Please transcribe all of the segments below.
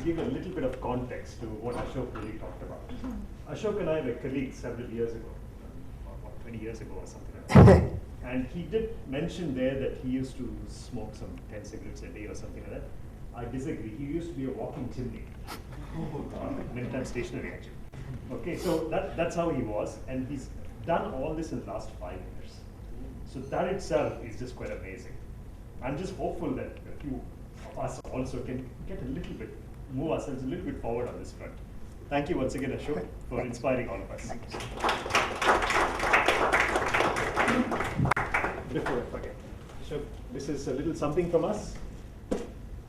give a little bit of context to what Ashok really talked about. Ashok and I were colleagues several years ago, or 20 years ago or something like that. And he did mention there that he used to smoke some 10 cigarettes a day or something like that. I disagree. He used to be a walking chimney. Many times stationary, actually. Okay, so that's how he was, and he's done all this in the last 5 years. So that itself is just quite amazing. I'm just hopeful that a few of us also can get a little bit, move ourselves a little bit forward on this front. Thank you once again, Ashok, for inspiring all of us. Before I forget, Ashok, this is a little something from us.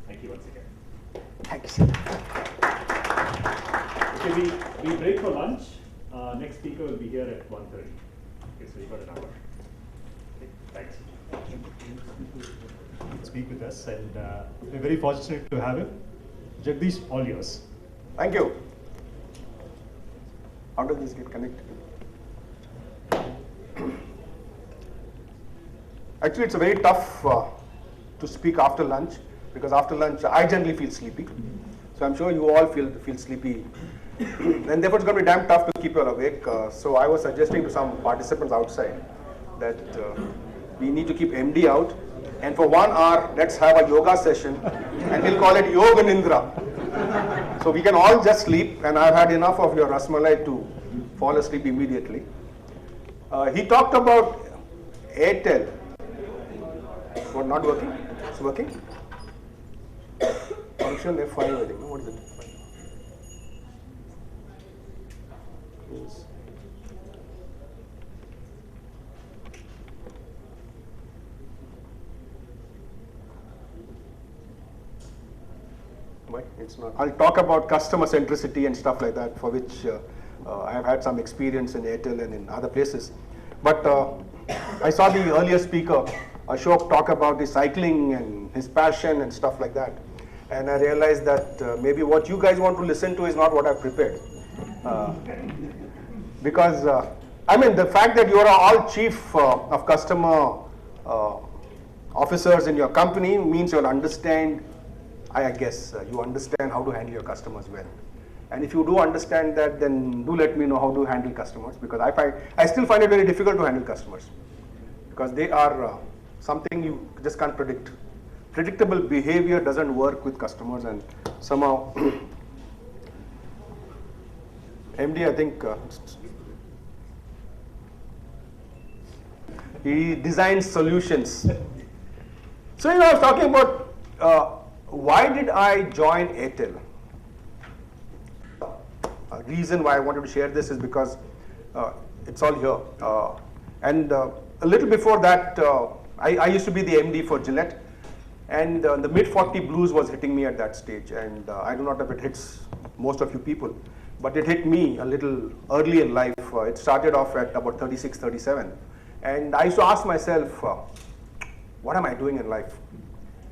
Thank you once again. Thanks. Okay, we break for lunch. Next speaker will be here at 1:30. Okay, so you got an hour. Okay, thanks. Speak with us, and we're very fortunate to have him. Jagdish, all yours. Thank you. How does this get connected? Actually, it's very tough to speak after lunch, because after lunch I generally feel sleepy. So I'm sure you all feel sleepy. And therefore it's going to be damn tough to keep you all awake. So I was suggesting to some participants outside that we need to keep MD out. And for 1 hour, let's have a yoga session, and we'll call it Yoga Nindra. So we can all just sleep, and I've had enough of your rasmalai to fall asleep immediately. He talked about Airtel. What, not working? It's working? Function F5, I think. What is it? Yes. Why? It's not. I'll talk about customer centricity and stuff like that, for which I have had some experience in Airtel and in other places. But I saw the earlier speaker, Ashok, talk about the cycling and his passion and stuff like that. And I realized that maybe what you guys want to listen to is not what I've prepared. Because, I mean, the fact that you are all chief of customer officers in your company means you'll understand, I guess, you understand how to handle your customers well. And if you do understand that, then do let me know how to handle customers, because I still find it very difficult to handle customers, because they are something you just can't predict. Predictable behavior doesn't work with customers, and somehow MD, I think, he designs solutions. So, I was talking about why did I join Airtel? Reason why I wanted to share this is because it's all here. And a little before that, I used to be the MD for Gillette, and the mid-40 blues was hitting me at that stage. And I do not know if it hits most of you people, but it hit me a little early in life. It started off at about 36, 37. And I used to ask myself, what am I doing in life?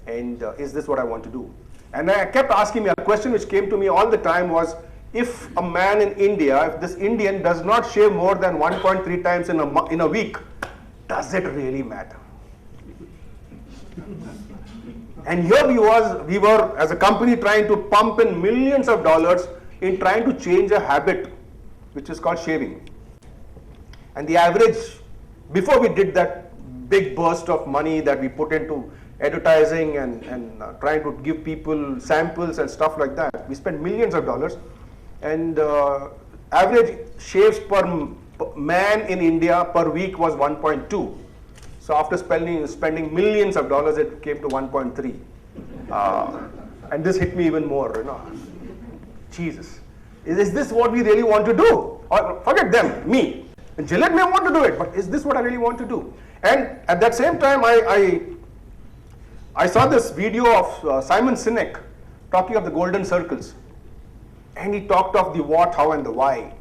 And is this what I want to do? And I kept asking me, a question which came to me all the time was, if a man in India, if this Indian does not shave more than 1.3 times in a week, does it really matter? And here we were as a company trying to pump in millions of dollars in trying to change a habit, which is called shaving. And the average, before we did that big burst of money that we put into advertising and trying to give people samples and stuff like that, we spent millions of dollars. And average shaves per man in India per week was 1.2. So after spending millions of dollars, it came to 1.3. And this hit me even more, Jesus, is this what we really want to do? Or forget them, me. And Gillette may want to do it, but is this what I really want to do? And at that same time, I saw this video of Simon Sinek talking of the golden circles. And he talked of the what, how, and the why.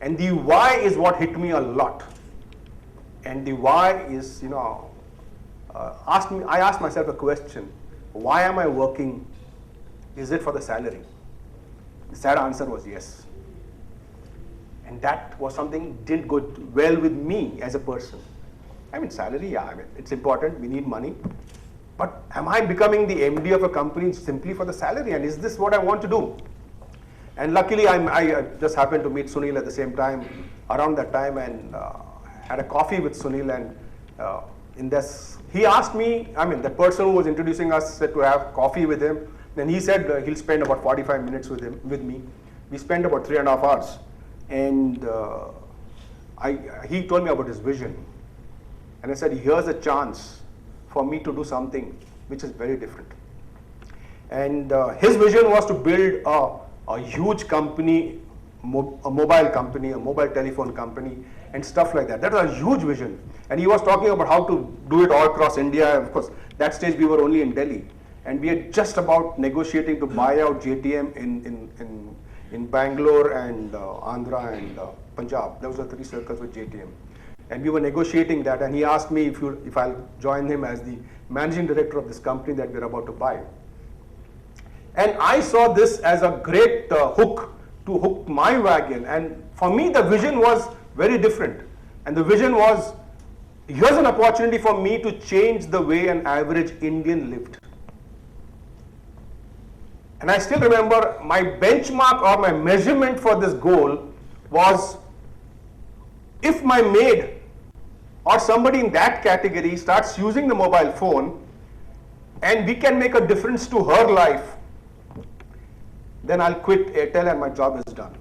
And the why is what hit me a lot. And the why is, I asked myself a question. Why am I working? Is it for the salary? The sad answer was yes. And that was something didn't go well with me as a person. I mean, salary, yeah, it's important. We need money. but am I becoming the MD of a company simply for the salary, and is this what I want to do? And luckily I just happened to meet Sunil at the same time, around that time, and had a coffee with Sunil, and in this, he asked me, the person who was introducing us said to have coffee with him. Then he said he'll spend about 45 minutes with me. We spent about 3.5 hours, and he told me about his vision. And I said, here's a chance for me to do something which is very different. And his vision was to build a huge company, a mobile telephone company, and stuff like that. That was a huge vision. And he was talking about how to do it all across India. Of course, that stage we were only in Delhi. And we had just about negotiating to buy out JTM in Bangalore and Andhra and Punjab. Those were 3 circles with JTM. And we were negotiating that, and he asked me if I'll join him as the managing director of this company that we're about to buy. And I saw this as a great hook to hook my wagon. And for me, the vision was very different. And the vision was, here's an opportunity for me to change the way an average Indian lived. And I still remember my benchmark or my measurement for this goal was, if my maid or somebody in that category starts using the mobile phone and we can make a difference to her life, then I'll quit Airtel and my job is done.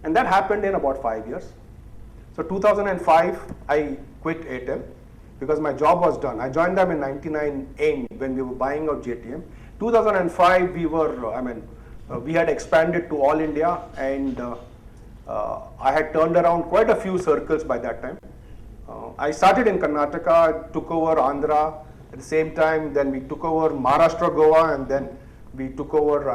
And that happened in about 5 years. So 2005, I quit Airtel because my job was done. I joined them in 99 AIM when we were buying out JTM. 2005, we had expanded to all India, and I had turned around quite a few circles by that time. I started in Karnataka, took over Andhra at the same time, then we took over Maharashtra, Goa, and then we took over,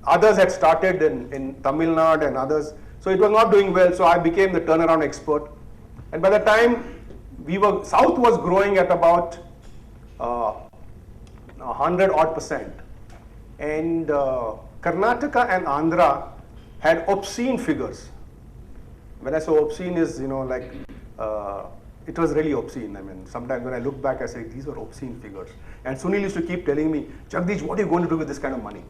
others had started in Tamil Nadu and others. So it was not doing well, so I became the turnaround expert. And by the time South was growing at about 100% and Karnataka and Andhra had obscene figures. When I say obscene is, it was really obscene. Sometimes when I look back, I say, these were obscene figures. And Sunil used to keep telling me, Jagdish, what are you going to do with this kind of money?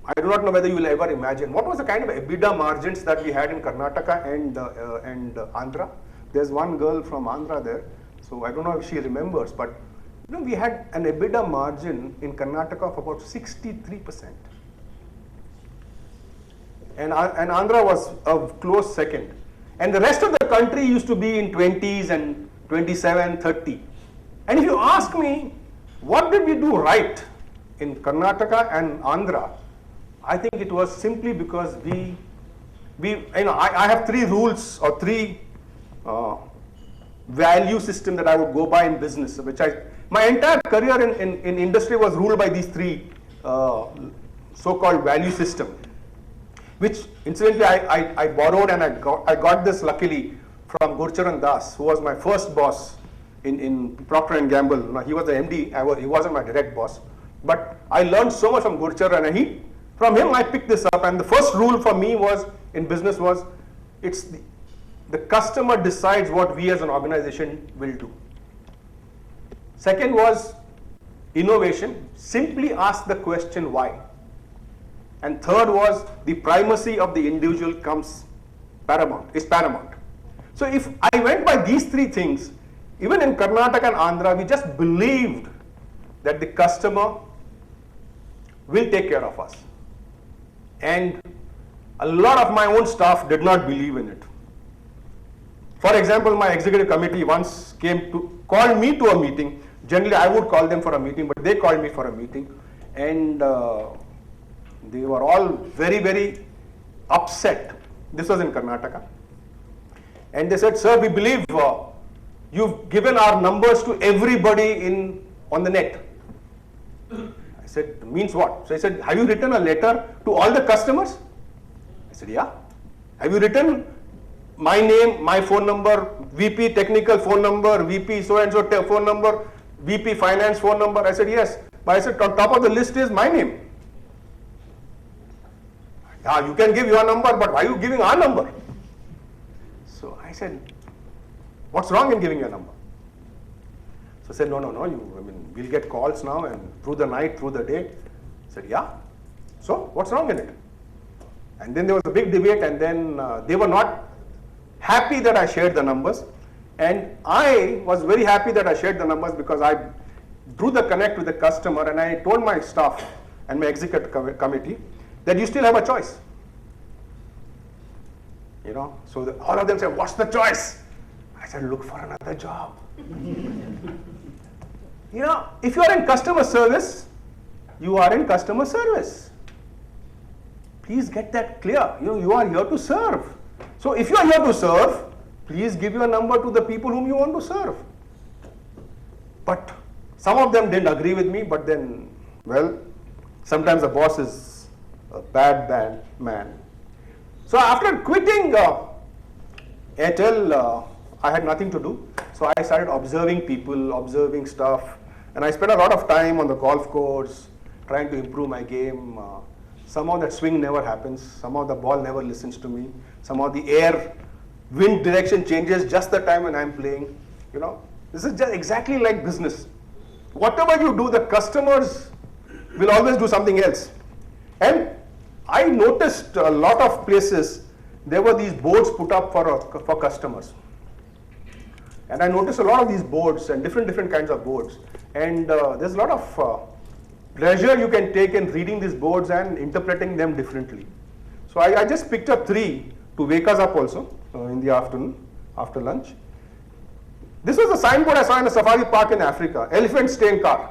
I do not know whether you will ever imagine. What was the kind of EBITDA margins that we had in Karnataka and Andhra? There's one girl from Andhra there, so I don't know if she remembers, but we had an EBITDA margin in Karnataka of about 63%. And Andhra was a close second. And the rest of the country used to be in 20s and 27, 30. And if you ask me, what did we do right in Karnataka and Andhra? I think it was simply because I have 3 rules or 3 value system that I would go by in business, my entire career in industry was ruled by these 3 so-called value system, which incidentally I borrowed, and I got this luckily from Gurcharan Das, who was my first boss in Procter & Gamble. Now, he was the MD, he wasn't my direct boss, but I learned so much from Gurcharan, and from him I picked this up. And the first rule for me in business was, it's the customer decides what we as an organization will do. Second was innovation, simply ask the question why. And third was the primacy of the individual is paramount. So if I went by these 3 things, even in Karnataka and Andhra, we just believed that the customer will take care of us. And a lot of my own staff did not believe in it. For example, my executive committee once called me to a meeting. Generally, I would call them for a meeting, but they called me for a meeting. And they were all very, very upset. This was in Karnataka. And they said, sir, we believe you've given our numbers to everybody on the net. I said, means what? So he said, have you written a letter to all the customers? I said, yeah. Have you written my name, my phone number, VP technical phone number, VP so-and-so phone number, VP finance phone number? I said, yes. But I said, on top of the list is my name. Yeah, you can give your number, but why are you giving our number? So I said, what's wrong in giving your number? So I said, no, we'll get calls now and through the night, through the day. I said, yeah. So what's wrong in it? And then there was a big debate, and then they were not happy that I shared the numbers. And I was very happy that I shared the numbers because I drew the connect with the customer, and I told my staff and my executive committee that you still have a choice. So all of them said, what's the choice? I said, look for another job. If you are in customer service, you are in customer service. Please get that clear. You are here to serve. So if you are here to serve, please give your number to the people whom you want to serve. But some of them didn't agree with me, but then, well, sometimes the boss is a bad man. So after quitting Airtel, I had nothing to do. So I started observing people, observing stuff, and I spent a lot of time on the golf course trying to improve my game. Somehow that swing never happens. Somehow the ball never listens to me. Somehow the wind direction changes just the time when I'm playing. This is just exactly like business. Whatever you do, the customers will always do something else. And I noticed a lot of places there were these boards put up for customers. And I noticed a lot of these boards and different kinds of boards. And there's a lot of pleasure you can take in reading these boards and interpreting them differently. So I just picked up 3 to wake us up also in the afternoon, after lunch. This was a signboard I saw in a safari park in Africa, elephant stay in car.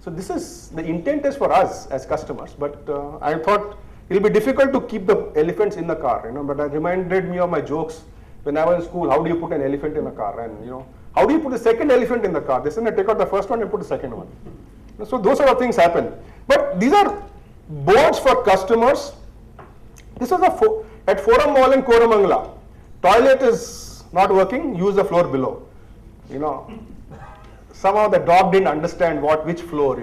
So this is, the intent is for us as customers, but I thought it will be difficult to keep the elephants in the car, but it reminded me of my jokes when I was in school. How do you put an elephant in a car? And how do you put a second elephant in the car? They said, take out the first one and put the second one. So those sort of things happen. But these are boards for customers. This was at Forum Mall in Koramangala. Toilet is not working, use the floor below. Somehow the dog didn't understand which floor,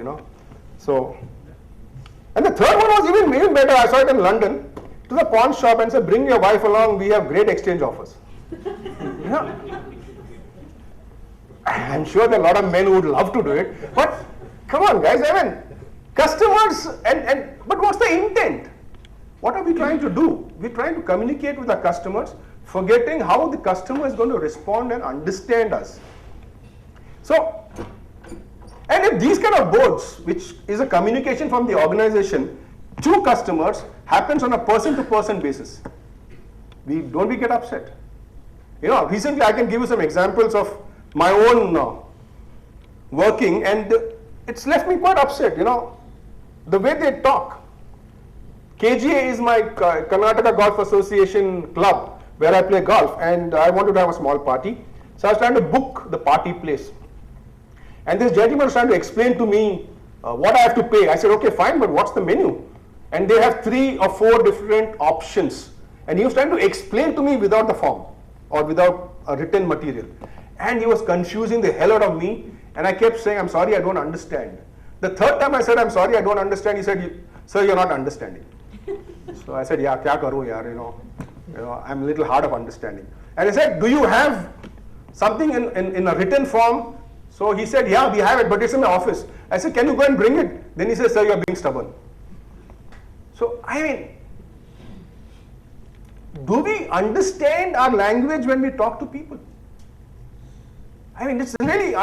So, and the third one was even better. I saw it in London. To the pawn shop and said, bring your wife along, we have great exchange offers. I'm sure there are a lot of men who would love to do it, but come on guys, customers, but what's the intent? What are we trying to do? We're trying to communicate with the customers, forgetting how the customer is going to respond and understand us. So, and if these kind of boards, which is a communication from the organization to customers, happens on a person-to-person basis, don't we get upset? Recently I can give you some examples of my own working, and it's left me quite upset, the way they talk. KGA is my Karnataka Golf Association club where I play golf, and I wanted to have a small party. So I was trying to book the party place. And this gentleman was trying to explain to me what I have to pay. I said, okay, fine, but what's the menu? And they have 3 or 4 different options. And he was trying to explain to me without the form or without a written material. And he was confusing the hell out of me. And I kept saying, I'm sorry, I don't understand. The third time I said, I'm sorry, I don't understand, he said, sir, you're not understanding. So I said, yeah, kya karu yaar, I'm a little hard of understanding. And I said, do you have something in a written form? So he said, yeah, we have it, but it's in my office. I said, can you go and bring it? Then he said, sir, you're being stubborn. So, do we understand our language when we talk to people? It's really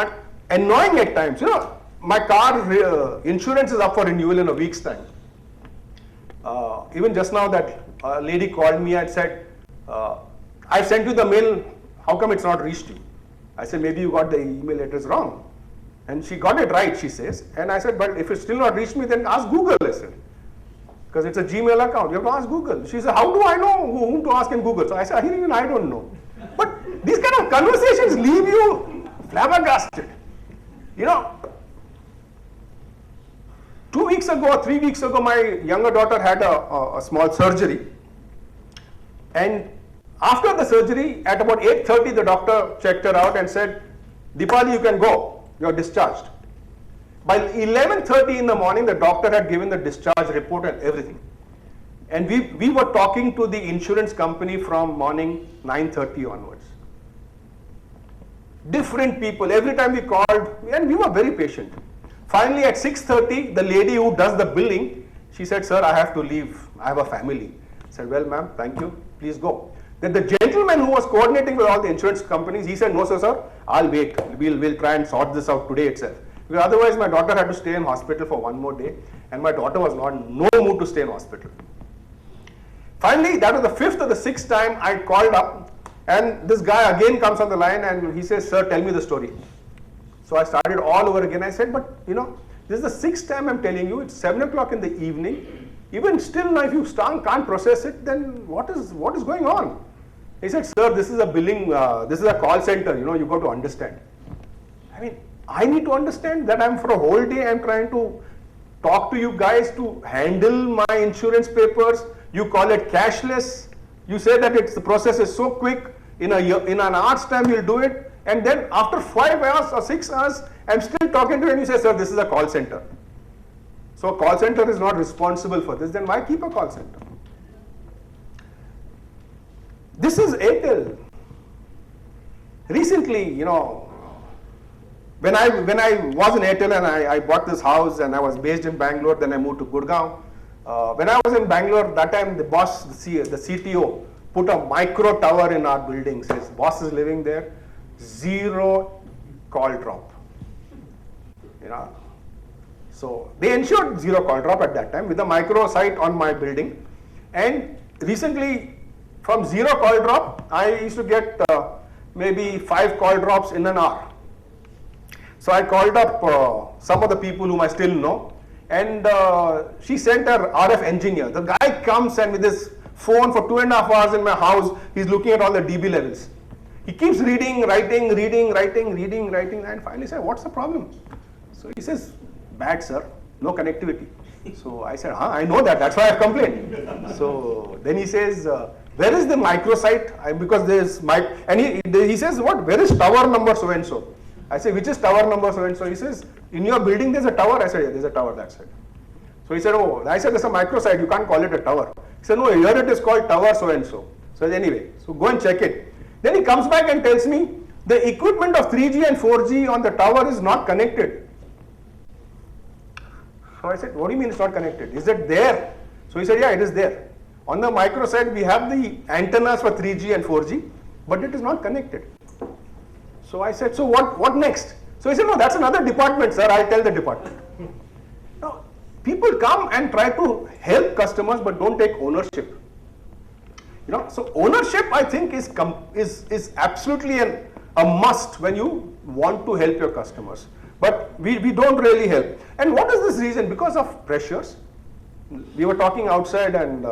annoying at times. My car insurance is up for renewal in a week's time. Even just now that lady called me and said, I sent you the mail, how come it's not reached you? I said, maybe you got the email address wrong. And she got it right, she says. And I said, but if it's still not reached me, then ask Google, I said. Because it's a Gmail account, you have to ask Google. She said, how do I know whom to ask in Google? So I said, even I don't know. But these kind of conversations leave you flabbergasted. 2 weeks ago or 3 weeks ago, my younger daughter had a small surgery. And after the surgery, at about 8:30, the doctor checked her out and said, Dipali, you can go, you're discharged. By 11:30 in the morning, the doctor had given the discharge report and everything. And we were talking to the insurance company from morning 9:30 onwards. different people. Every time we called, and we were very patient. Finally, at 6:30, the lady who does the billing, she said, "Sir, I have to leave. I have a family." I said, "Well, ma'am, thank you. Please go." Then the gentleman who was coordinating with all the insurance companies, he said, "No, sir, I'll wait. We'll try and sort this out today itself." Because otherwise, my daughter had to stay in hospital for one more day, and my daughter was not in no mood to stay in hospital. Finally, that was the 5th or the 6th time I called up, and this guy again comes on the line and he says, "Sir, tell me the story." So I started all over again. I said, "But this is the 6th time I'm telling you. It's 7 o'clock in the evening. Even still now, if you can't process it, then what is going on?" He said, "Sir, this is a billing, this is a call center, you got to understand." I mean, I need to understand that for a whole day I'm trying to talk to you guys to handle my insurance papers. You call it cashless. You say that the process is so quick, in an hour's time you'll do it, and then after 5 hours or 6 hours, I'm still talking to you and you say, "Sir, this is a call center." So a call center is not responsible for this, then why keep a call center? This is Airtel. Recently, when I was in Airtel and I bought this house and I was based in Bangalore, then I moved to Gurgaon. When I was in Bangalore, that time the boss, the CTO, put a micro tower in our building. His boss is living there, 0 call drop. So they ensured 0 call drop at that time with a micro site on my building. And recently, from 0 call drop, I used to get maybe 5 call drops in an hour. So I called up some of the people whom I still know, and she sent her RF engineer. The guy comes and with his phone for 2.5 hours in my house, he's looking at all the DB levels. He keeps reading, writing, and finally said, "What's the problem?" So he says, "Bad, sir, no connectivity." So I said, "I know that, that's why I've complained." So then he says, "Where is the microsite?" Because there's and he says, "What? Where is tower number so and so?" I say, "Which is tower number so and so?" He says, "In your building there's a tower." I said, "Yeah, there's a tower that side." So he said, "Oh," I said, "There's a microsite, you can't call it a tower." He said, "No, here it is called tower so and so." So anyway, so go and check it. Then he comes back and tells me the equipment of 3G and 4G on the tower is not connected. So I said, "What do you mean it's not connected? Is it there?" So he said, "Yeah, it is there. On the microsite we have the antennas for 3G and 4G, but it is not connected." So I said, "So what next?" So he said, "No, that's another department, sir. I'll tell the department." Now, people come and try to help customers but don't take ownership. So ownership, I think, is absolutely a must when you want to help your customers. But we don't really help. And what is this reason? Because of pressures. We were talking outside and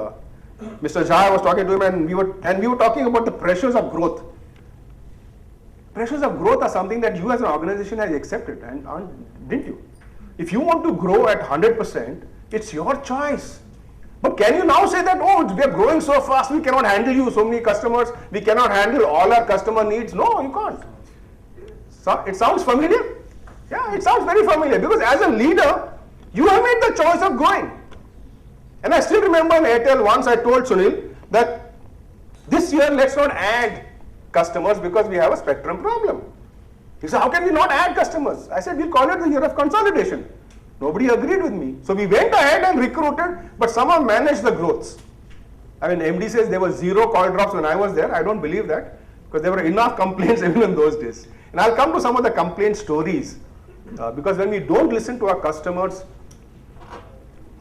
Mr. Jha was talking to him and we were talking about the pressures of growth. Pressures of growth are something that you as an organization have accepted, and didn't you? If you want to grow at 100%, it's your choice. But can you now say that, "Oh, we are growing so fast, we cannot handle you, so many customers, we cannot handle all our customer needs"? No, you can't. So, it sounds familiar? Yeah, it sounds very familiar, because as a leader, you have made the choice of growing. And I still remember in Airtel once I told Sunil that this year let's not add customers because we have a spectrum problem. He said, "How can we not add customers?" I said, "We'll call it the year of consolidation." Nobody agreed with me. So we went ahead and recruited, but somehow managed the growths. I mean, MD says there were 0 call drops when I was there. I don't believe that, because there were enough complaints even in those days. And I'll come to some of the complaint stories, because when we don't listen to our customers,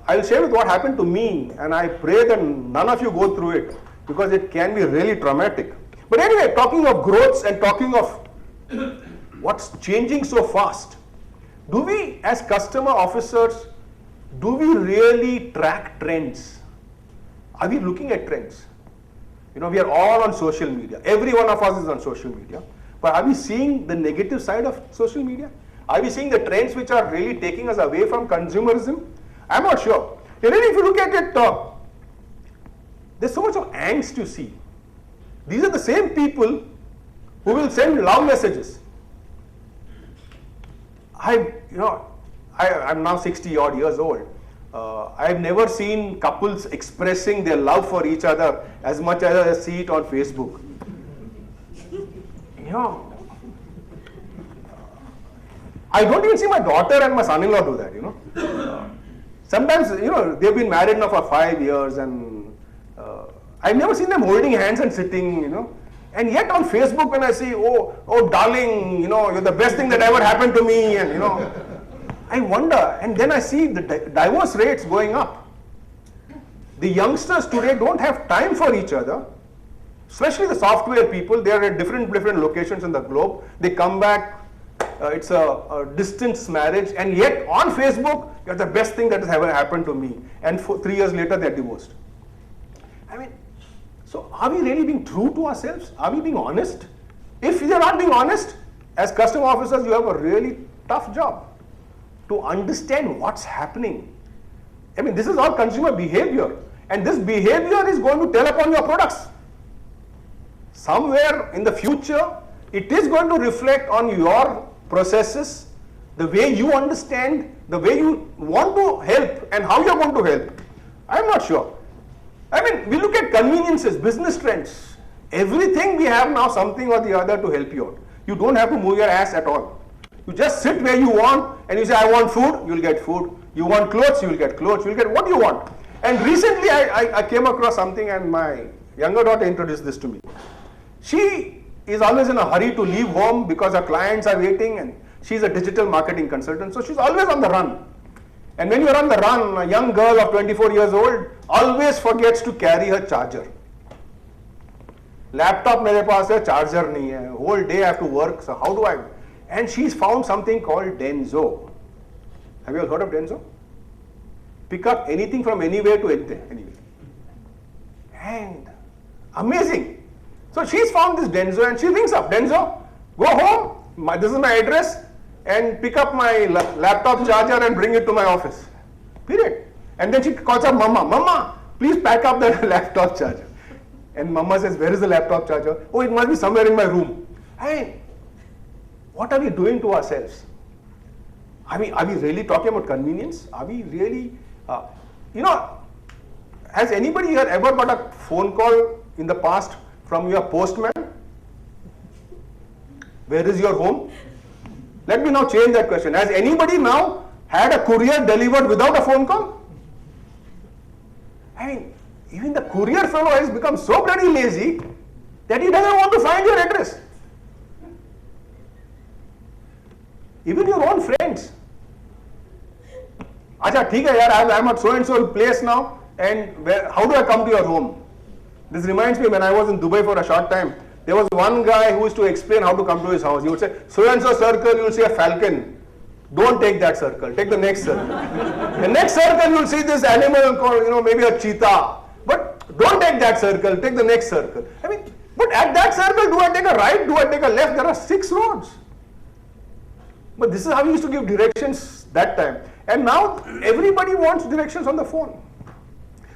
I'll share with what happened to me, and I pray that none of you go through it, because it can be really traumatic. But anyway, talking of growths and talking of what's changing so fast, do we as customer officers, do we really track trends? Are we looking at trends? We are all on social media. Every one of us is on social media. But are we seeing the negative side of social media? Are we seeing the trends which are really taking us away from consumerism? I'm not sure. Really, if you look at it, there's so much of angst you see. These are the same people who will send love messages. I'm now 60 odd years old. I've never seen couples expressing their love for each other as much as I see it on Facebook. I don't even see my daughter and my son-in-law do that, you know. Sometimes, you know, they've been married now for 5 years, and I've never seen them holding hands and sitting, you know. And yet on Facebook, when I see, oh darling, you know, you're the best thing that ever happened to me, and you know, I wonder. And then I see the divorce rates going up. The youngsters today don't have time for each other, especially the software people. They are at different locations in the globe. They come back, it's a distance marriage, and yet on Facebook, you're the best thing that has ever happened to me. And 3 years later, they're divorced. I mean, so are we really being true to ourselves? Are we being honest? If you're not being honest, as customer officers, you have a really tough job to understand what's happening. I mean, this is all consumer behavior. And this behavior is going to tell upon your products. Somewhere in the future, it is going to reflect on your processes, the way you understand, the way you want to help, and how you're going to help. I'm not sure. I mean, we look at conveniences, business trends. Everything we have now something or the other to help you out. You don't have to move your ass at all. You just sit where you want and you say, I want food, you'll get food. You want clothes, you'll get clothes. You'll get what you want. And recently I came across something, and my younger daughter introduced this to me. She is always in a hurry to leave home because her clients are waiting, and she's a digital marketing consultant, so she's always on the run. And when you're on the run, a young girl of 24 years old always forgets to carry her charger. Laptop मेरे पास है, charger नहीं है. Whole day I have to work, so how do I? And she's found something called Denso. Have you all heard of Denso? Pick up anything from anywhere to anywhere. And amazing. So she's found this Denso, and she rings up, Denso, go home, this is my address, and pick up my laptop charger and bring it to my office. Period. And then she calls up Mama, Mama, please pack up the laptop charger. And Mama says, where is the laptop charger? Oh, it must be somewhere in my room. Hey, what are we doing to ourselves? Are we really talking about convenience? Are we really, you know, has anybody here ever got a phone call in the past from your postman? Where is your home? Let me now change that question. Has anybody now had a courier delivered without a phone call? I mean, even the courier fellow has become so bloody lazy that he doesn't want to find your address. Even your own friends. Acha, theek hai yaar, I'm at so and so place now, and how do I come to your home? This reminds me, when I was in Dubai for a short time, there was one guy who used to explain how to come to his house. He would say, so and so circle, you will see a falcon. Don't take that circle, take the next circle. The next circle, you will see this animal called, you know, maybe a cheetah. But don't take that circle, take the next circle. I mean, but at that circle, do I take a right, do I take a left? There are 6 roads. But this is how we used to give directions that time. And now everybody wants directions on the phone.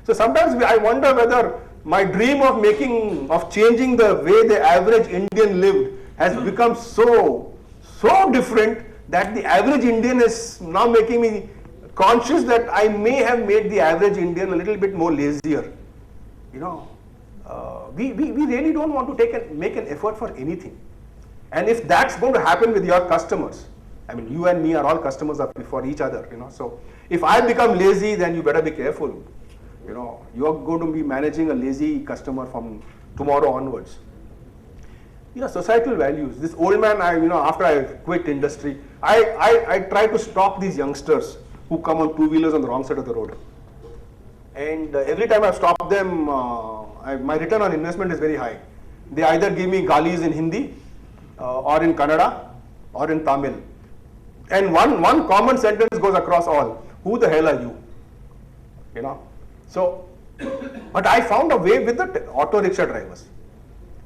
So sometimes I wonder whether my dream of changing the way the average Indian lived has become so different that the average Indian is now making me conscious that I may have made the average Indian a little bit more lazier. You know, we really don't want to make an effort for anything. And if that's going to happen with your customers, I mean, you and me are all customers for each other, you know. So if I become lazy, then you better be careful. You know, you are going to be managing a lazy customer from tomorrow onwards. You know, societal values. This old man, after I quit industry, I try to stop these youngsters who come on two-wheelers on the wrong side of the road. And every time I stop them, my return on investment is very high. They either give me galis in Hindi, or in Kannada, or in Tamil. And one common sentence goes across all. Who the hell are you? You know. So, but I found a way with the auto rickshaw drivers.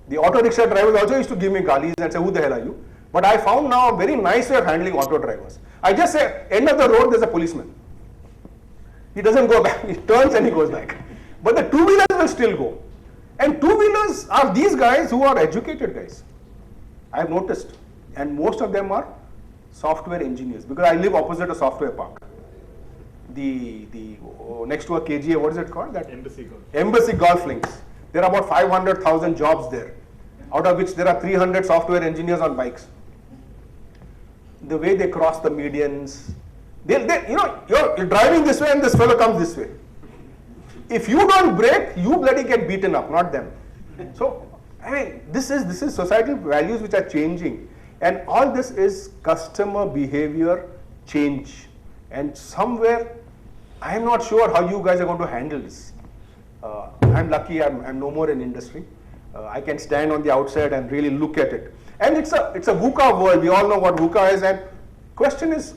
The auto rickshaw drivers also used to give me galis and say, who the hell are you? But I found now a very nice way of handling auto drivers. I just say, end of the road, there's a policeman. He doesn't go back, he turns and he goes back. But the two-wheelers will still go. And two-wheelers are these guys who are educated guys. I have noticed. And most of them are software engineers, because I live opposite a software park. Next to a KGA, what is it called? That Embassy Golf. Embassy Golf Links. There are about 500,000 jobs there, out of which there are 300 software engineers on bikes. the way they cross the medians. You're driving this way and this fellow comes this way. If you don't brake, you bloody get beaten up, not them. So, I mean, this is societal values which are changing, and all this is customer behavior change. And somewhere, I am not sure how you guys are going to handle this. I'm lucky I'm no more in industry. I can stand on the outside and really look at it. And it's a VUCA world. We all know what VUCA is. And question is,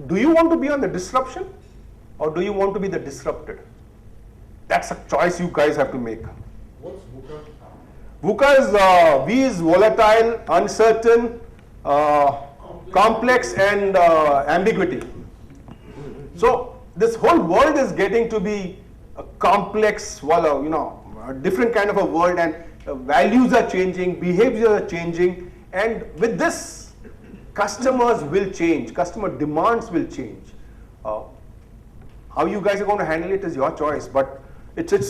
do you want to be on the disruption or do you want to be the disrupted? That's a choice you guys have to make. What's VUCA? VUCA is V is volatile, uncertain, complex, and ambiguity. So this whole world is getting to be a complex, a different kind of a world, and values are changing, behaviors are changing, and with this, customers will change, customer demands will change. How you guys are going to handle it is your choice, but it's a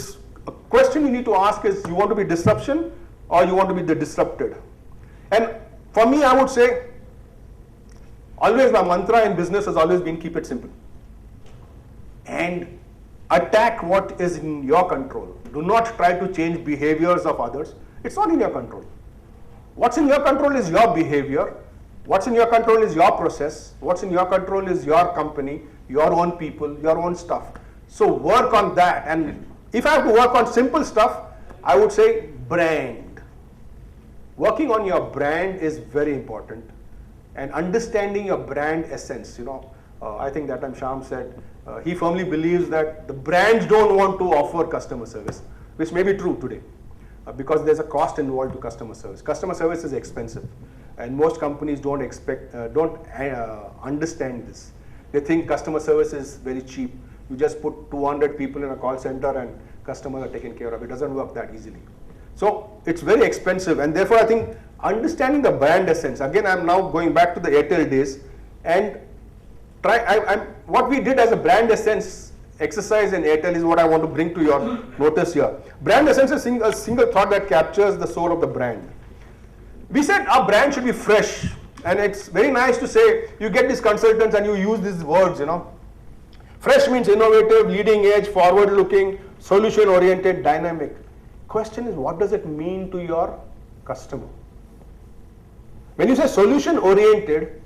question you need to ask is, you want to be disruption or you want to be the disrupted? And for me, I would say, always my mantra in business has always been keep it simple. And attack what is in your control. Do not try to change behaviors of others. It's not in your control. What's in your control is your behavior. What's in your control is your process. What's in your control is your company, your own people, your own stuff. So work on that. And if I have to work on simple stuff, I would say brand. Working on your brand is very important. And understanding your brand essence, I think that time Shyam said, he firmly believes that the brands don't want to offer customer service, which may be true today, because there's a cost involved to customer service. Customer service is expensive, and most companies don't understand this. They think customer service is very cheap. You just put 200 people in a call center and customers are taken care of. It doesn't work that easily. So it's very expensive, and therefore I think understanding the brand essence, again I'm now going back to the Airtel days, and what we did as a brand essence exercise in Airtel is what I want to bring to your notice here. Brand essence is a single thought that captures the soul of the brand. We said our brand should be fresh, and it's very nice to say, you get these consultants and you use these words, Fresh means innovative, leading edge, forward looking, solution oriented, dynamic. Question is, what does it mean to your customer? When you say solution oriented,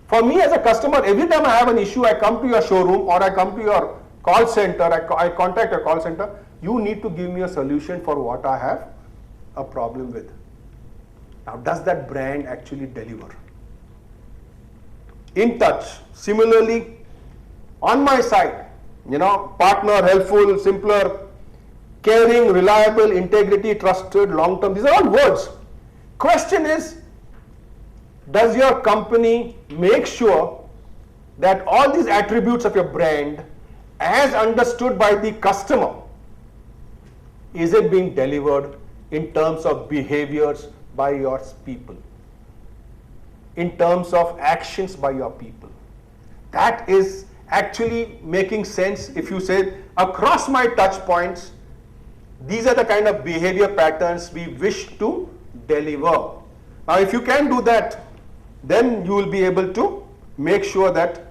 for me as a customer, every time I have an issue, I come to your showroom or I come to your call center, I contact your call center, you need to give me a solution for what I have a problem with. Now, does that brand actually deliver? In touch. Similarly, on my side, partner, helpful, simpler, caring, reliable, integrity, trusted, long-term, these are all words. Question is, does your company make sure that all these attributes of your brand, as understood by the customer, is it being delivered in terms of behaviors by your people, in terms of actions by your people? That is actually making sense if you say, across my touch points, these are the kind of behavior patterns we wish to deliver. Now, if you can do that, then you will be able to make sure that.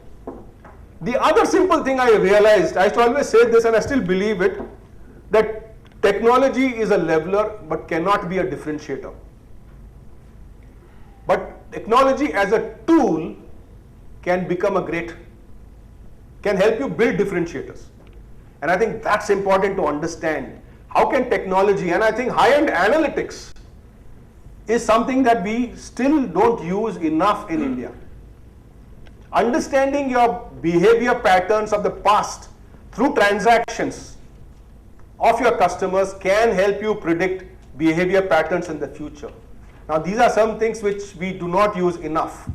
The other simple thing I realized, I used to always say this and I still believe it, that technology is a leveler but cannot be a differentiator. But technology as a tool can help you build differentiators. And I think that's important to understand. How can technology, and I think high-end analytics is something that we still don't use enough in India. Understanding your behavior patterns of the past through transactions of your customers can help you predict behavior patterns in the future. Now, these are some things which we do not use enough.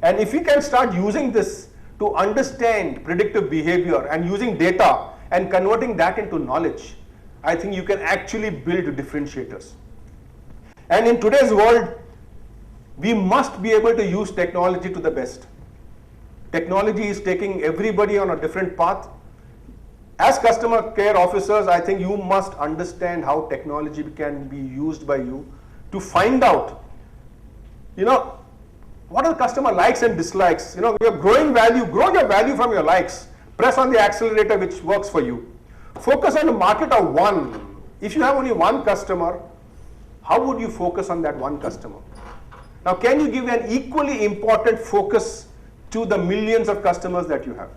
And if we can start using this to understand predictive behavior and using data and converting that into knowledge, I think you can actually build differentiators. And in today's world, we must be able to use technology to the best. Technology is taking everybody on a different path. As customer care officers, I think you must understand how technology can be used by you to find out, what are the customer likes and dislikes? You know, you're growing value, grow your value from your likes. Press on the accelerator which works for you. Focus on the market of one. If you have only one customer, how would you focus on that one customer? Now, can you give an equally important focus to the millions of customers that you have?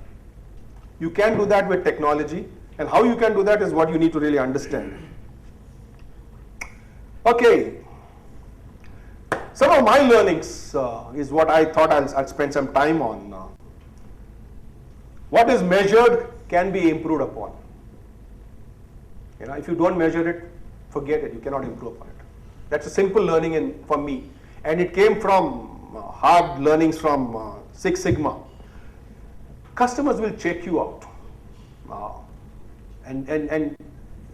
You can do that with technology, and how you can do that is what you need to really understand. Okay, some of my learnings is what I thought I'll spend some time on. What is measured can be improved upon. You know, if you don't measure it, forget it, you cannot improve upon it. That's a simple learning for me. And it came from hard learnings from Six Sigma. Customers will check you out. And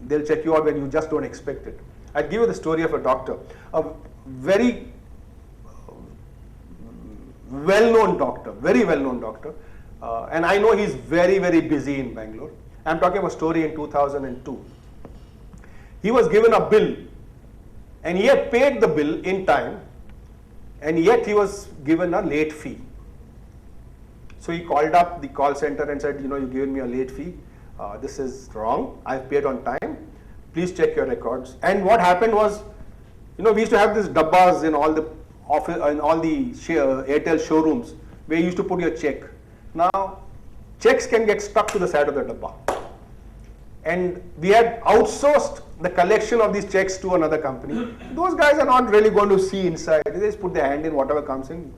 they'll check you out when you just don't expect it. I'll give you the story of a doctor, a very well-known doctor, very well-known doctor. And I know he's very, very busy in Bangalore. I'm talking about a story in 2002. He was given a bill, and he had paid the bill in time, and yet he was given a late fee. So he called up the call center and said, you know, you've given me a late fee. This is wrong. I've paid on time. Please check your records. And what happened was, you know, we used to have these dabbas in all the office, in all the Airtel showrooms where you used to put your check. Now, checks can get stuck to the side of the dabba. And we had outsourced the collection of these checks to another company. Those guys are not really going to see inside. They just put their hand in whatever comes in.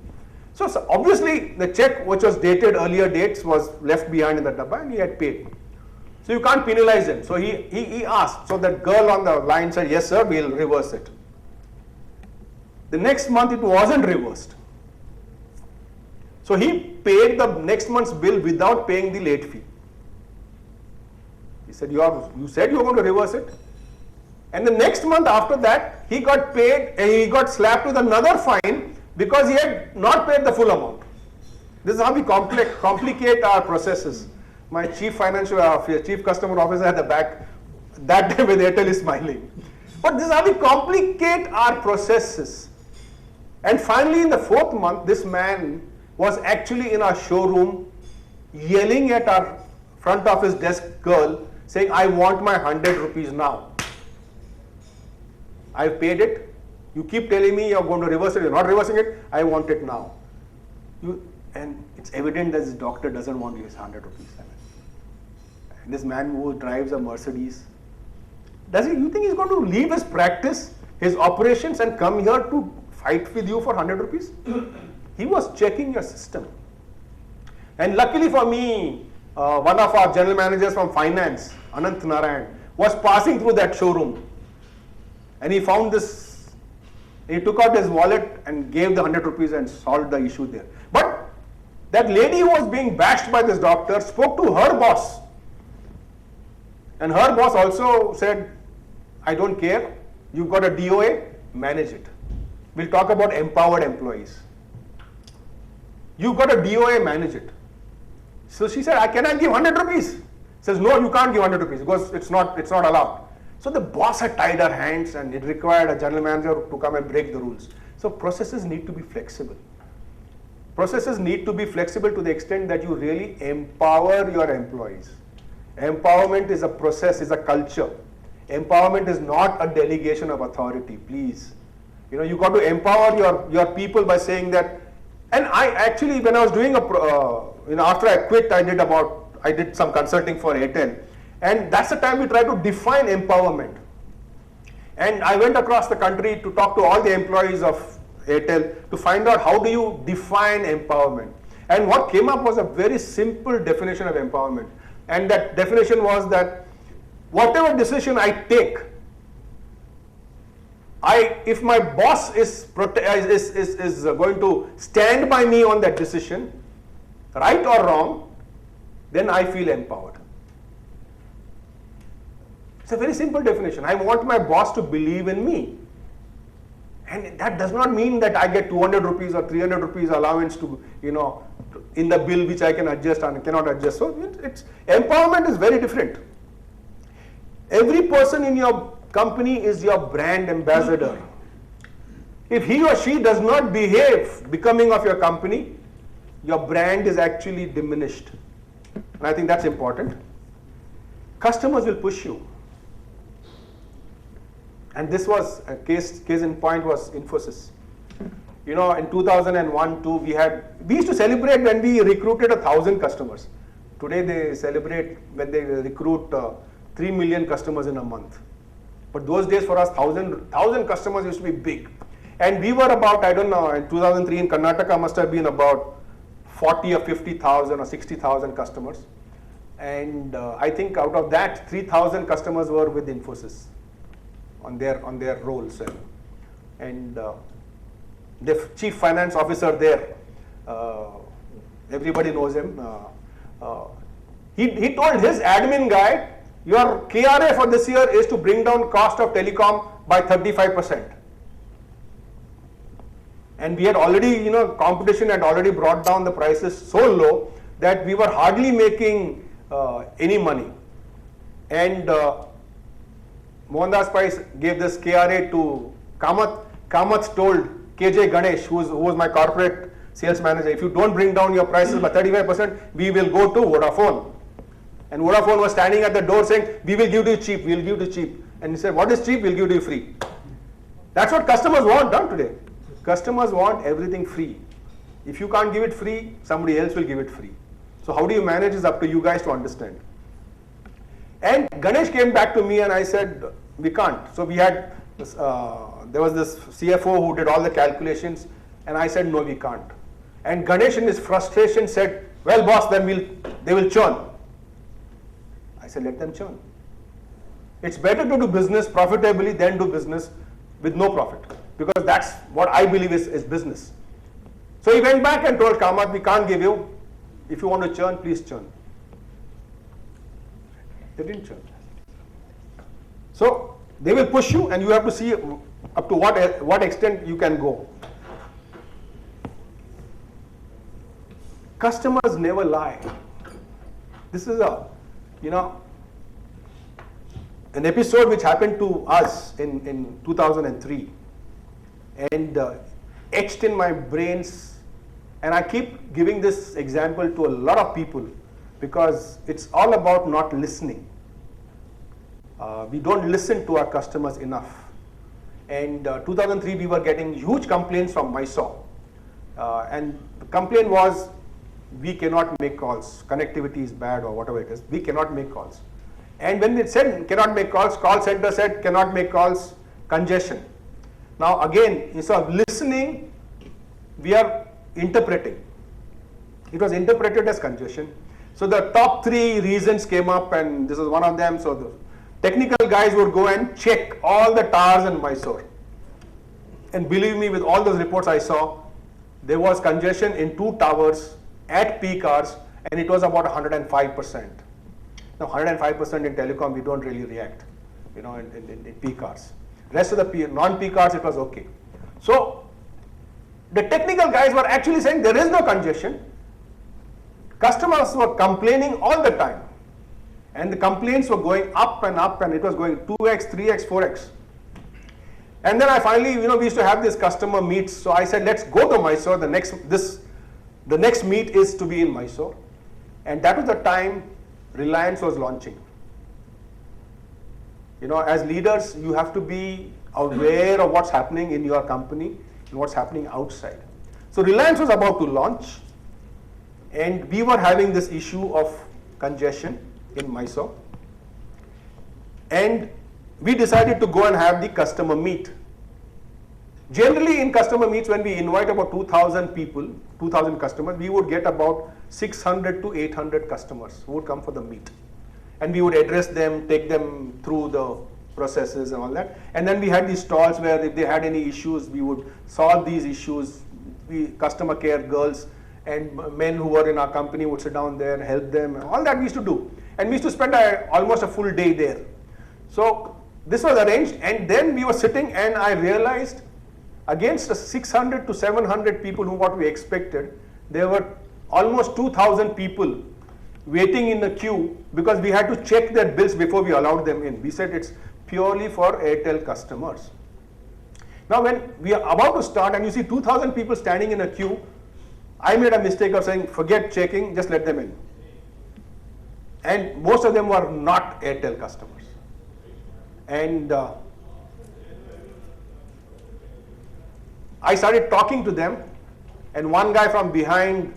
So obviously the check which was dated earlier dates was left behind in the dabba, and he had paid. So you can't penalize him. So he asked. So that girl on the line said, yes sir, we'll reverse it. The next month it wasn't reversed. So he paid the next month's bill without paying the late fee. He said, you said you were going to reverse it. And the next month after that, he got paid, he got slapped with another fine because he had not paid the full amount. This is how we complicate our processes. My chief customer officer at the back, that day with Airtel is smiling. But this is how we complicate our processes. And finally, in the fourth month, this man was actually in our showroom yelling at our front office desk girl saying, I want my 100 rupees now. I've paid it. You keep telling me you're going to reverse it. You're not reversing it. I want it now. And it's evident that this doctor doesn't want his 100 rupees. And this man who drives a Mercedes, you think he's going to leave his practice, his operations, and come here to fight with you for 100 rupees? He was checking your system. And luckily for me, one of our general managers from finance, Anant Narayan, was passing through that showroom. And he found this, he took out his wallet and gave the 100 rupees and solved the issue there. But that lady who was being bashed by this doctor spoke to her boss. And her boss also said, I don't care, you've got a DOA, manage it. We'll talk about empowered employees. You've got a DOA, manage it. So she said, can I give 100 rupees? Says, no, you can't give 100 rupees because it's not allowed. So the boss had tied her hands and it required a general manager to come and break the rules. So processes need to be flexible. Processes need to be flexible to the extent that you really empower your employees. Empowerment is a process, is a culture. Empowerment is not a delegation of authority, please. You know, you got to empower your people by saying that. And I actually, when I was doing after I quit, I did some consulting for Airtel. And that's the time we tried to define empowerment. And I went across the country to talk to all the employees of Airtel to find out how do you define empowerment. And what came up was a very simple definition of empowerment. And that definition was that whatever decision I take, if my boss is going to stand by me on that decision, right or wrong, then I feel empowered. It's a very simple definition. I want my boss to believe in me. And that does not mean that I get 200 rupees or 300 rupees allowance to, in the bill which I can adjust and cannot adjust. So empowerment is very different. Every person in your company is your brand ambassador. If he or she does not behave becoming of your company, your brand is actually diminished. And I think that's important. Customers will push you. And this was a case in point was Infosys. You know, in 2001-2, we used to celebrate when we recruited 1,000 customers. Today they celebrate when they recruit 3 million customers in a month. But those days for us, 1,000 customers used to be big. And we were about, I don't know, in 2003 in Karnataka must have been about 40 or 50,000 or 60,000 customers. And I think out of that, 3,000 customers were with Infosys on their roles. And the chief finance officer there, everybody knows him. He told his admin guy, your KRA for this year is to bring down cost of telecom by 35%. And we had already, competition had already brought down the prices so low that we were hardly making any money. And Mohandas Pai gave this KRA to Kamath. Kamath told KJ Ganesh, who was my corporate sales manager, if you don't bring down your prices by 35%, we will go to Vodafone. And Vodafone was standing at the door saying, we will give you cheap, we will give you cheap. And he said, what is cheap? We'll give you free. That's what customers want today. Customers want everything free. If you can't give it free, somebody else will give it free. So how do you manage is up to you guys to understand. And Ganesh came back to me and I said, we can't. So we had, there was this CFO who did all the calculations and I said, no, we can't. And Ganesh in his frustration said, well boss, then they will churn. I said, let them churn. It's better to do business profitably than do business with no profit. Because that's what I believe is business. So he went back and told Kamath, we can't give you. If you want to churn, please churn. They didn't churn. So they will push you and you have to see up to what extent you can go. Customers never lie. This is an episode which happened to us in 2003 and etched in my brains, and I keep giving this example to a lot of people because it's all about not listening. We don't listen to our customers enough. And 2003 we were getting huge complaints from Mysore, and the complaint was we cannot make calls, connectivity is bad or whatever it is, we cannot make calls. And when they said cannot make calls, call center said cannot make calls, congestion. Now again, instead of listening, we are interpreting. It was interpreted as congestion. So the top 3 reasons came up and this is one of them. So the technical guys would go and check all the towers in Mysore. And believe me, with all those reports I saw, there was congestion in 2 towers at peak hours and it was about 105%. Now 105% in telecom we don't really react, in peak hours. Rest of the non-peak hours it was okay. So the technical guys were actually saying there is no congestion. Customers were complaining all the time and the complaints were going up and up and it was going 2x, 3x, 4x. And then I finally, we used to have this customer meets. So I said, let's go to Mysore. The next meet is to be in Mysore. And that was the time Reliance was launching. As leaders, you have to be aware of what's happening in your company and what's happening outside. So Reliance was about to launch and we were having this issue of congestion in Mysore. And we decided to go and have the customer meet. Generally in customer meets, when we invite about 2,000 people, 2,000 customers, we would get about 600 to 800 customers who would come for the meet. And we would address them, take them through the processes and all that. And then we had these stalls where if they had any issues, we would solve these issues. Customer care girls and men who were in our company would sit down there and help them. All that we used to do. And we used to spend almost a full day there. So this was arranged and then we were sitting and I realized against the 600 to 700 people who what we expected, there were almost 2,000 people waiting in the queue because we had to check their bills before we allowed them in. We said it's purely for Airtel customers. Now when we are about to start and you see 2,000 people standing in a queue, I made a mistake of saying, forget checking, just let them in. And most of them were not Airtel customers. And I started talking to them, and one guy from behind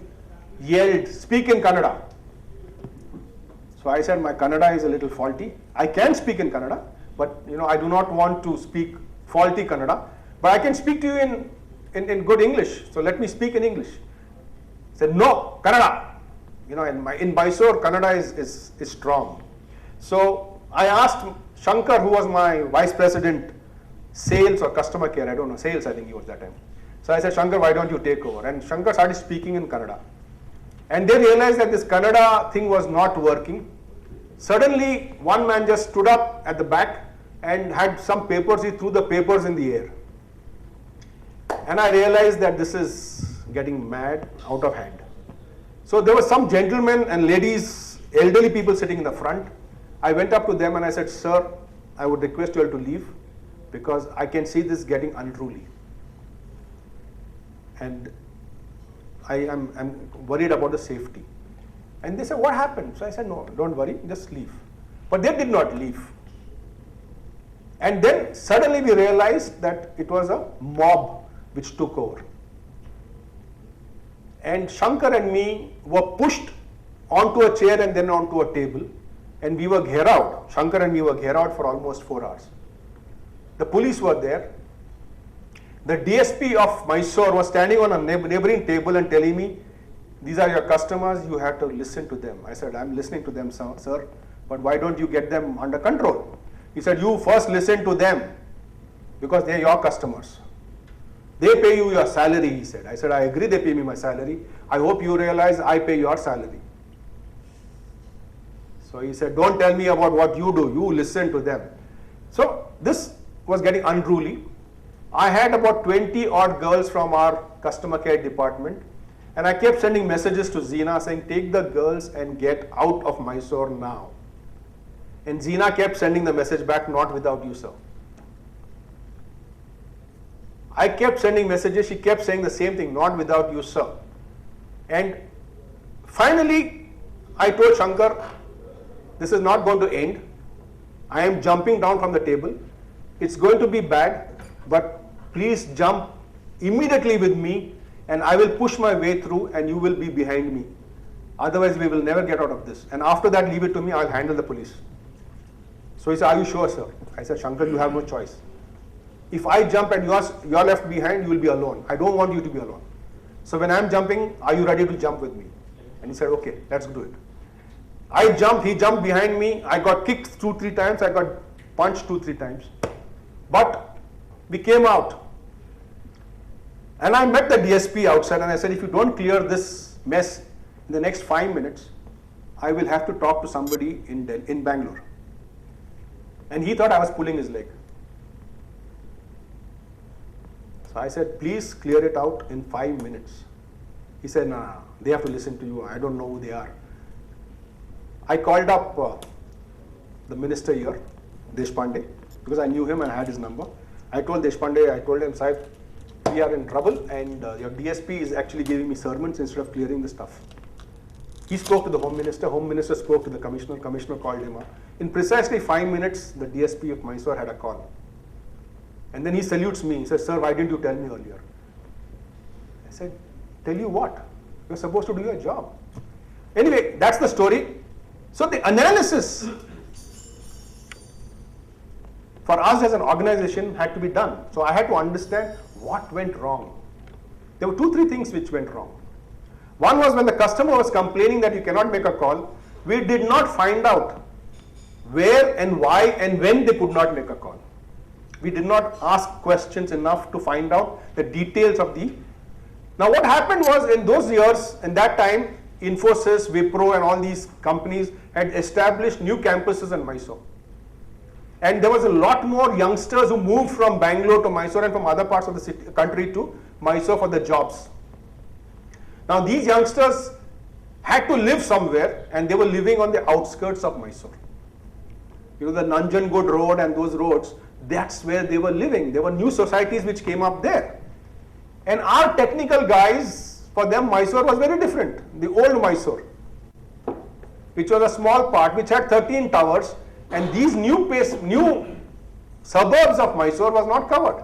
yelled, speak in Kannada. So I said, my Kannada is a little faulty. I can speak in Kannada, but I do not want to speak faulty Kannada. But I can speak to you in good English, so let me speak in English. He said, no, Kannada. In Mysore, Kannada is strong. So I asked Shankar, who was my vice president, sales or customer care, I don't know, sales I think he was that time. So I said, Shankar, why don't you take over? And Shankar started speaking in Kannada. And they realized that this Kannada thing was not working. Suddenly, one man just stood up at the back and had some papers, he threw the papers in the air. And I realized that this is getting mad, out of hand. So there were some gentlemen and ladies, elderly people sitting in the front. I went up to them and I said, sir, I would request you all to leave because I can see this getting unruly. And I'm worried about the safety. And they said, what happened? So I said, no, don't worry, just leave. But they did not leave. And then suddenly we realized that it was a mob which took over. And Shankar and me were pushed onto a chair and then onto a table. And we were gheraued. Shankar and me were gheraued for almost 4 hours. The police were there. The DSP of Mysore was standing on a neighboring table and telling me, these are your customers, you have to listen to them. I said, I'm listening to them, sir, but why don't you get them under control? He said, you first listen to them because they are your customers. They pay you your salary, he said. I said, I agree they pay me my salary. I hope you realize I pay your salary. So he said, don't tell me about what you do, you listen to them. So this was getting unruly. I had about 20 odd girls from our customer care department, and I kept sending messages to Zina saying, take the girls and get out of Mysore now. And Zina kept sending the message back, not without you, sir. I kept sending messages, she kept saying the same thing, not without you, sir. And finally, I told Shankar, this is not going to end. I am jumping down from the table. It's going to be bad, but please jump immediately with me and I will push my way through and you will be behind me. Otherwise, we will never get out of this. And after that, leave it to me, I'll handle the police. So he said, are you sure, sir? I said, Shankar, you have no choice. If I jump and you're left behind, you will be alone. I don't want you to be alone. So when I'm jumping, are you ready to jump with me? And he said, okay, let's do it. I jumped, he jumped behind me. I got kicked 2-3 times. I got punched 2-3 times. But we came out. And I met the DSP outside and I said, if you don't clear this mess in the next 5 minutes, I will have to talk to somebody in Bangalore. And he thought I was pulling his leg. So I said, please clear it out in 5 minutes. He said, no, they have to listen to you. I don't know who they are. I called up the minister here, Deshpande, because I knew him and I had his number. I told Deshpande, I told him, Sahib, we are in trouble and your DSP is actually giving me sermons instead of clearing the stuff. He spoke to the Home Minister spoke to the Commissioner called him up. In precisely 5 minutes, the DSP of Mysore had a call. And then he salutes me. He says, sir, why didn't you tell me earlier? I said, tell you what? You're supposed to do your job. Anyway, that's the story. So the analysis for us as an organization had to be done. So I had to understand what went wrong. There were 2-3 things which went wrong. One was when the customer was complaining that you cannot make a call, we did not find out where and why and when they could not make a call. We did not ask questions enough to find out the details of the... Now what happened was in those years, in that time, Infosys, Wipro and all these companies had established new campuses in Mysore. And there was a lot more youngsters who moved from Bangalore to Mysore and from other parts of the country to Mysore for the jobs. Now these youngsters had to live somewhere and they were living on the outskirts of Mysore. You know, the Nanjangud road and those roads, That's where they were living. There were new societies which came up there. And our technical guys, for them Mysore was very different. The old Mysore, which was a small part, which had 13 towers, and these new suburbs of Mysore was not covered.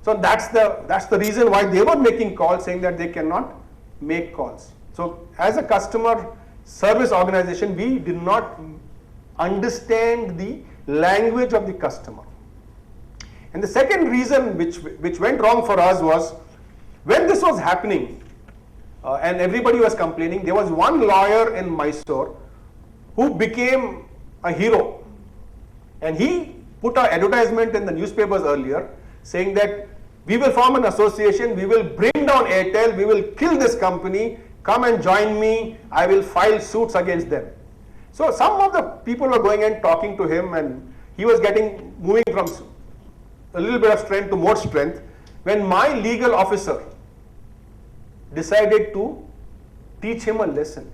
So that's the reason why they were making calls, saying that they cannot make calls. So as a customer service organization, we did not understand the language of the customer. And the second reason which went wrong for us was, when this was happening and everybody was complaining, there was one lawyer in Mysore who became a hero, and he put an advertisement in the newspapers earlier saying that we will form an association, we will bring down Airtel, we will kill this company, come and join me, I will file suits against them. So some of the people were going and talking to him, and he was moving from a little bit of strength to more strength, when my legal officer decided to teach him a lesson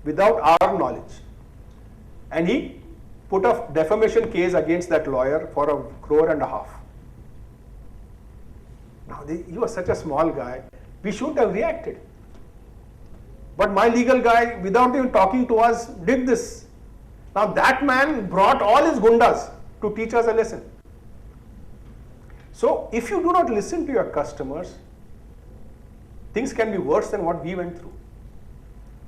without our knowledge. And he put a defamation case against that lawyer for 1.5 crore. Now, he was such a small guy, we shouldn't have reacted. But my legal guy, without even talking to us, did this. Now that man brought all his gundas to teach us a lesson. So if you do not listen to your customers, things can be worse than what we went through.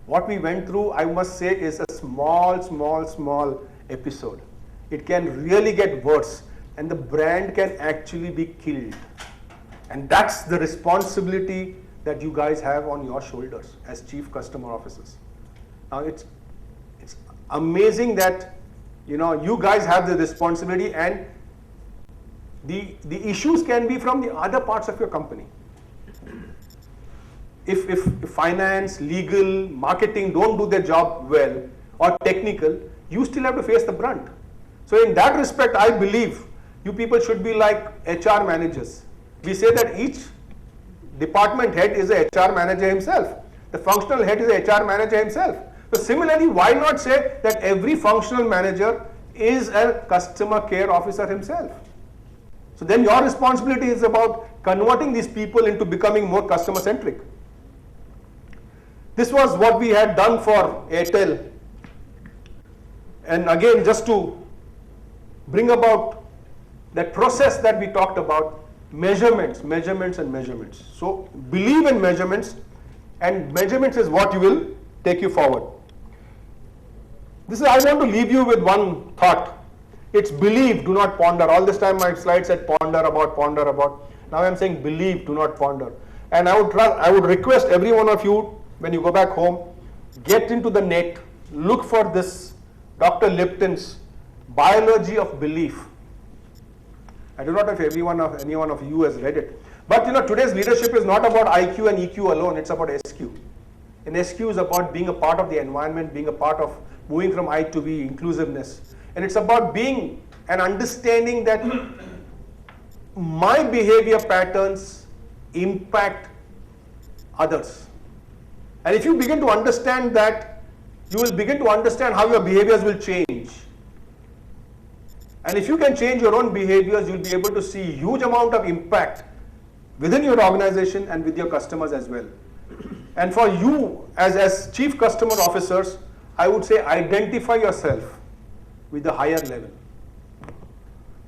What we went through, I must say, is a small episode. It can really get worse, and the brand can actually be killed. And that's the responsibility that you guys have on your shoulders as chief customer officers. Now it's amazing that you guys have the responsibility, and the issues can be from the other parts of your company. If finance, legal, marketing don't do their job well, or technical, you still have to face the brunt. So in that respect, I believe you people should be like HR managers. We say that each department head is a HR manager himself. The functional head is a HR manager himself. So similarly, why not say that every functional manager is a customer care officer himself? So then your responsibility is about converting these people into becoming more customer centric. This was what we had done for Airtel. And again, just to bring about that process that we talked about, measurements. So believe in measurements, and measurements is what will take you forward. I want to leave you with one thought. It's believe, do not ponder. All this time my slide said ponder about. Now I'm saying believe, do not ponder. And I would request every one of you, when you go back home, get into the net, look for this Dr. Lipton's Biology of Belief. I do not know if any one of you has read it. But today's leadership is not about IQ and EQ alone, it's about SQ. And SQ is about being a part of the environment, being a part of moving from I to B, inclusiveness. And it's about being and understanding that my behavior patterns impact others. And if you begin to understand that, you will begin to understand how your behaviors will change. And if you can change your own behaviors, you'll be able to see huge amount of impact within your organization and with your customers as well. And for you as chief customer officers, I would say identify yourself with a higher level.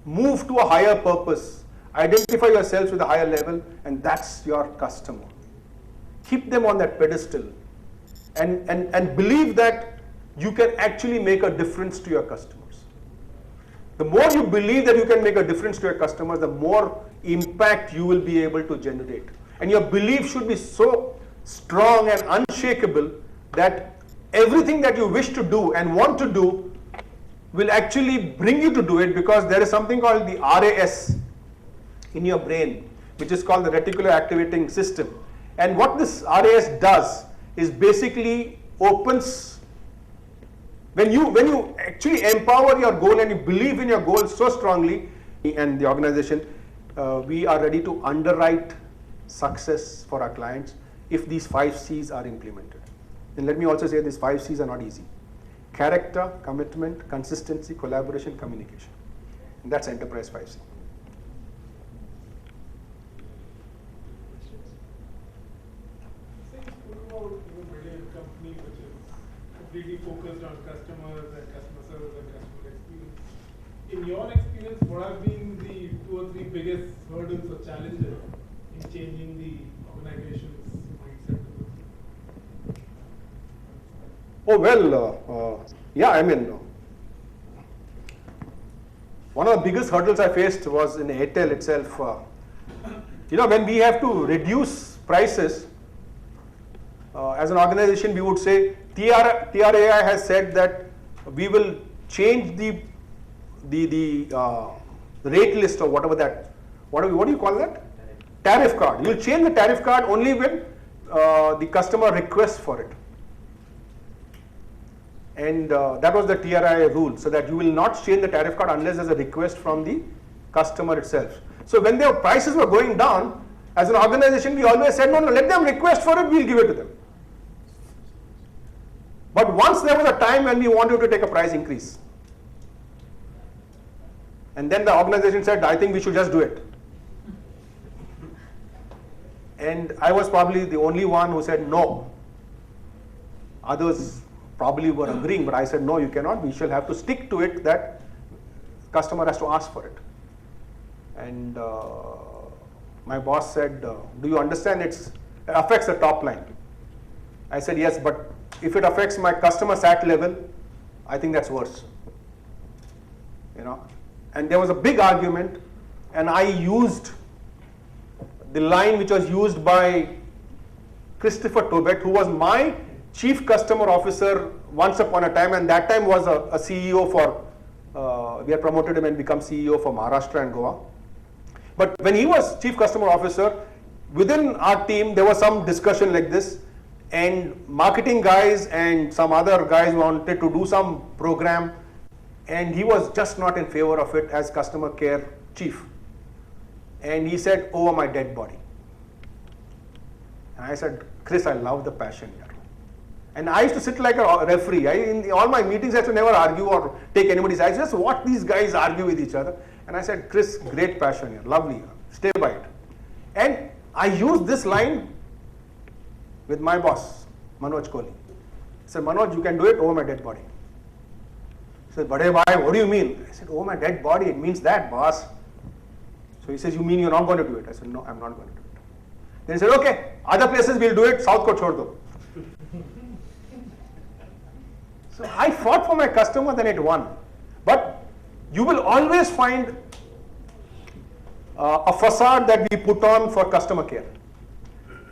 Move to a higher purpose. Identify yourselves with a higher level, and that's your customer. Keep them on that pedestal, and believe that you can actually make a difference to your customers. The more you believe that you can make a difference to your customers, the more impact you will be able to generate. And your belief should be so strong and unshakable that everything that you wish to do and want to do will actually bring you to do it, because there is something called the RAS in your brain, which is called the reticular activating system. And what this RAS does is basically opens, when you actually empower your goal and you believe in your goal so strongly, and the organization, we are ready to underwrite success for our clients if these 5 C's are implemented. And let me also say these 5 C's are not easy. Character, commitment, consistency, collaboration, communication. And that's enterprise 5C. Building a company which is completely focused on customers and customer service and customer experience. In your experience, what have been the 2 or 3 biggest hurdles or challenges in changing the organization's mindset? Oh, well, yeah, I mean, one of the biggest hurdles I faced was in Airtel itself. When we have to reduce prices, as an organization, we would say TRAI has said that we will change the rate list or whatever that. What do you call that? Tariff card. You will change the tariff card only when the customer requests for it. And that was the TRAI rule, so that you will not change the tariff card unless there's a request from the customer itself. So when their prices were going down, as an organization, we always said, no, let them request for it, we'll give it to them. But once there was a time when we wanted to take a price increase. And then the organization said, I think we should just do it. And I was probably the only one who said no. Others probably were agreeing, but I said, no, you cannot. We shall have to stick to it that customer has to ask for it. And my boss said, do you understand it affects the top line? I said, yes, but if it affects my customer sat level, I think that's worse. And there was a big argument, and I used the line which was used by Christopher Tobet, who was my chief customer officer once upon a time, and that time was a CEO for, we had promoted him and become CEO for Maharashtra and Goa. But when he was chief customer officer, within our team, there was some discussion like this, and marketing guys and some other guys wanted to do some program, and he was just not in favor of it as customer care chief. And he said, over my dead body. And I said, Chris, I love the passion here. And I used to sit like a referee. In all my meetings, I used to never argue or take anybody's side. I just watch these guys argue with each other. And I said, Chris, great passion here, lovely, stay by it. And I used this line with my boss, Manoj Kohli. I said, Manoj, you can do it over my dead body. He said, Bade bhai, what do you mean? I said, over my dead body, it means that, boss. So he says, you mean you're not going to do it? I said, no, I'm not going to do it. Then he said, okay, other places we'll do it, South ko chhod do. So I fought for my customer, then it won. But you will always find a facade that we put on for customer care.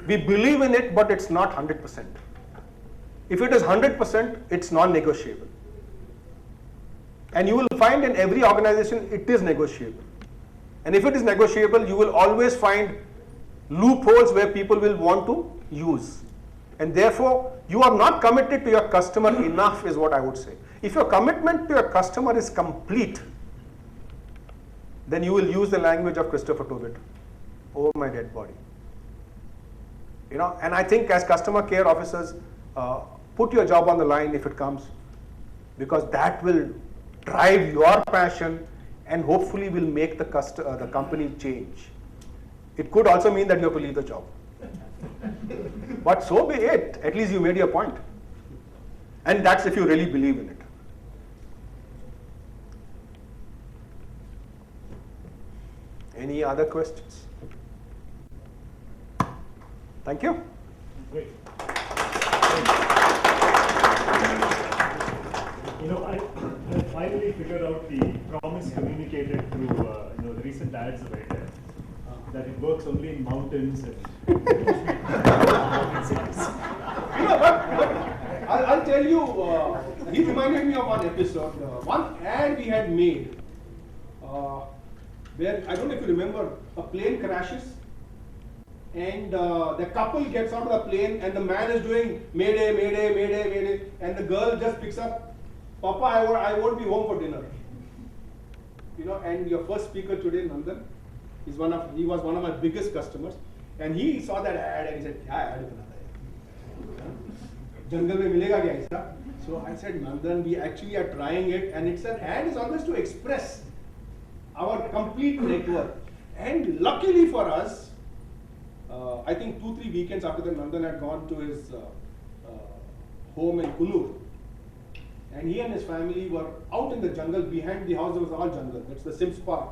We believe in it, but it's not 100%. If it is 100%, it's non-negotiable. And you will find in every organization, it is negotiable. And if it is negotiable, you will always find loopholes where people will want to use. And therefore, you are not committed to your customer enough is what I would say. If your commitment to your customer is complete, then you will use the language of Christopher Tobit, over my dead body. And I think as customer care officers, put your job on the line if it comes, because that will drive your passion and hopefully will make the company change. It could also mean that you have to leave the job. But so be it, at least you made your point. And that's if you really believe in it. Any other questions? Thank you. Great. I finally figured out the promise communicated through the recent ads of Airtel, that it works only in mountains and cities. But I'll tell you, he reminded me of one episode, one ad we had made, where, I don't know if you remember, a plane crashes, and the couple gets out of the plane, and the man is doing Mayday, Mayday, Mayday, Mayday, and the girl just picks up, Papa, I won't be home for dinner. And your first speaker today, Nandan, he was one of my biggest customers, and he saw that ad and he said, "Yeah, ad banata hai. Jungle mein milega kya aisa?" So I said, Nandan, we actually are trying it, and it's an ad is always to express our complete network. And luckily for us, I think 2-3 weekends after that, Nandan had gone to his home in Kunur. And he and his family were out in the jungle. Behind the house, there was all jungle. That's the Sims Park.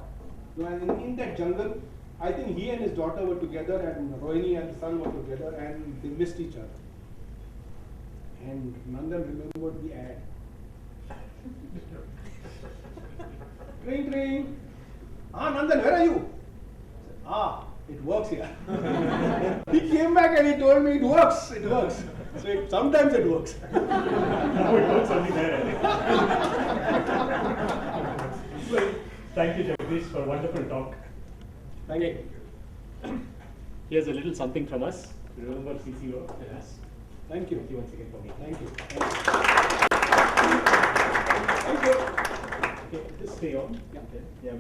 So, and in that jungle, I think he and his daughter were together, and Rohini and the son were together, and they missed each other. And Nandan remembered the ad. Ring, ring. Ah, Nandan, where are you? Ah, it works here. He came back and he told me it works. It works. So sometimes it works. Now it works only there, I think. Well, thank you, Jagdish, for a wonderful talk. Thank you. Here's a little something from us. Remember CCOF? Yes. Thank you. Thank you once again for me. Thank you. Okay, just stay on. Yeah. Okay. Yeah.